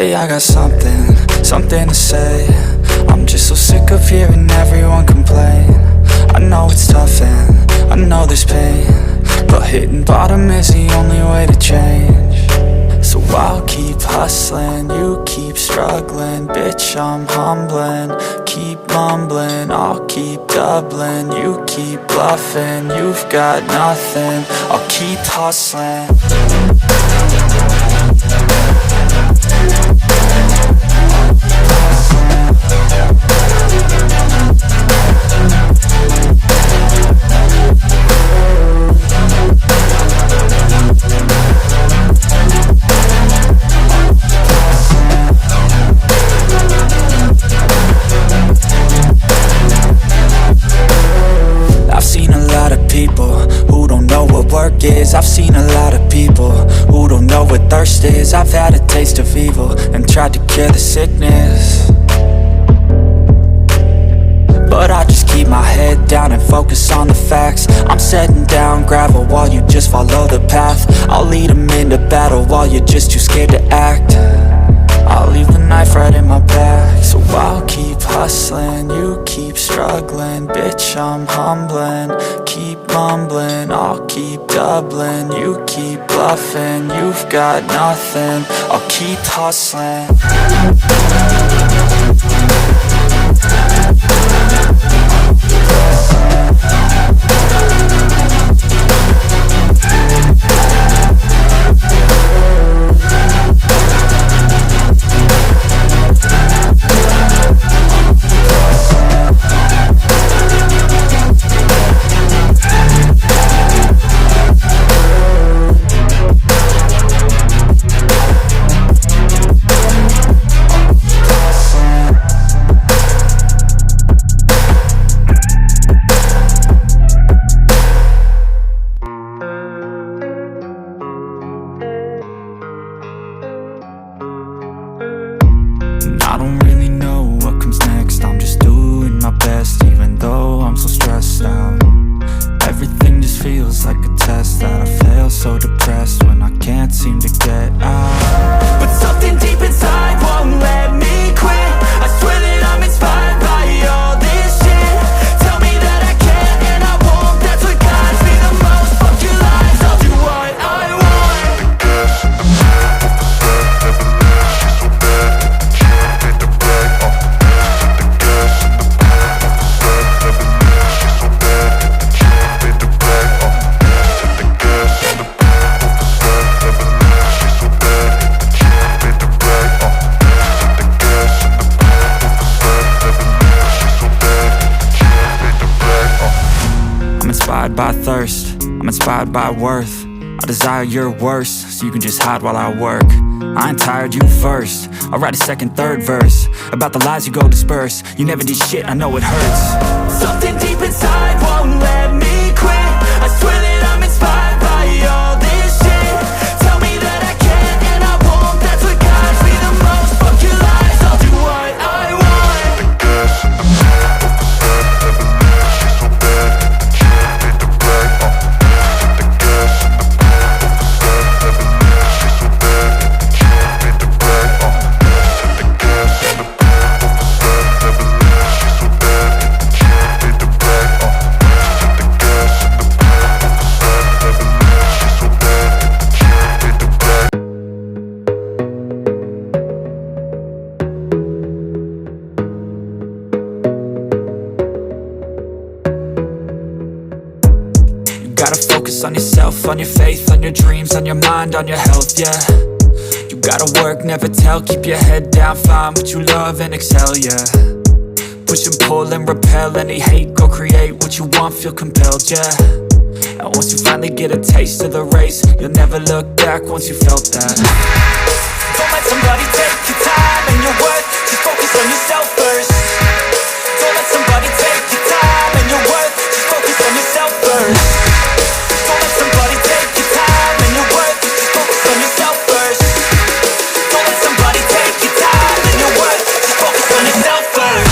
Hey, I got something to say. I'm just so sick of hearing everyone complain. I know it's tough and I know there's pain, but hitting bottom is the only way to change. So I'll keep hustling, you keep struggling. Bitch, I'm humbling, keep mumbling. I'll keep doubling, you keep bluffing. You've got nothing, I'll keep hustling. I've seen a lot of people who don't know what work is. I've seen a lot of people who don't know what thirst is. I've had a taste of evil and tried to cure the sickness, but I just keep my head down and focus on the facts. I'm setting down gravel while you just follow the path. I'll lead them into battle while you're just too scared to act. I'll leave the knife right in my back. So I'll keep hustling, you keep struggling. Bitch, I'm humbling, keep mumbling. I'll keep doubling, you keep bluffing. You've got nothing, I'll keep hustling. I don't really know what comes next. I'm just doing my best, even though I'm so stressed out. Everything just feels like a test that I fail, so depressed when I can't seem to get out. But something deep inside won't let me quit. I swear that I'm inspired by all this shit. Tell me that I can and I won't. That's what guides me the most. Fuck your lies, I'll do what I want. I'm inspired by thirst, I'm inspired by worth. I desire your worst, so you can just hide while I work. I ain't tired, you first. I'll write a second, third verse about the lies you go disperse. You never did shit, I know it hurts. Something deep inside won't let me quit. I swear that I'm inspired by all this shit. Tell me that I can and I won't. That's what guides me the most. Fuck your lies, I'll do what I want. Gotta focus on yourself, on your faith, on your dreams, on your mind, on your health, yeah. You gotta work, never tell, keep your head down, find what you love and excel, yeah. Push and pull and repel any hate, go create what you want, feel compelled, yeah. And once you finally get a taste of the race, you'll never look back once you felt that. Don't let somebody take your time and your worth. Just focus on yourself first. Don't let somebody take your time and your worth. Just focus on yourself first. Don't let somebody take your time and your worth. Just focus on yourself first. Don't let somebody take your time and your worth. Just focus on yourself first.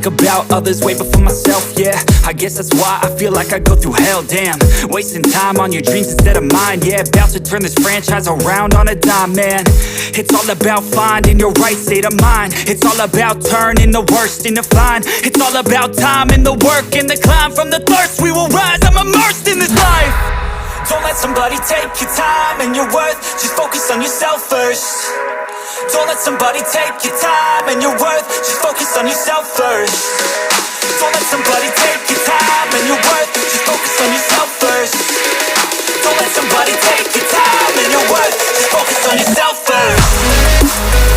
about others way before myself, yeah. I guess that's why I feel like I go through hell, damn. Wasting time on your dreams instead of mine, yeah. About to turn this franchise around on a dime, man. It's all about finding your right state of mind. It's all about turning the worst into fine. It's all about time and the work and the climb. From the thirst we will rise, I'm immersed in this life. Don't let somebody take your time and your worth. Just focus on yourself first. Don't let somebody take your time and your worth. Just focus on yourself first. Don't let somebody take your time and your worth. Just focus on yourself first. Don't let somebody take your time and your worth. Just focus on yourself first.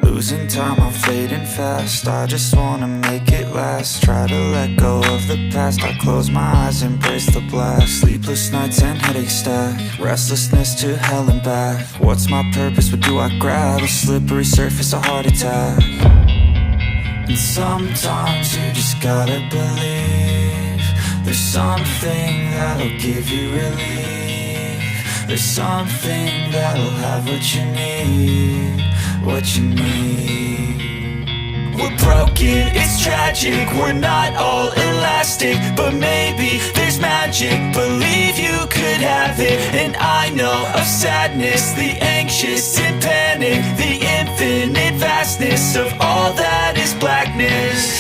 Losing time, I'm fading fast. I just wanna make it last. Try to let go of the past. I close my eyes, embrace the blast. Sleepless nights and headaches stack. Restlessness to hell and back. What's my purpose? What do I grab? A slippery surface, a heart attack. And sometimes you just gotta believe there's something that'll give you relief. There's something that'll have what you need. What you need. We're broken, it's tragic. We're not all elastic, but maybe there's magic. Believe you could have it. And I know of sadness, the anxious and panic, the infinite vastness of all that is blackness.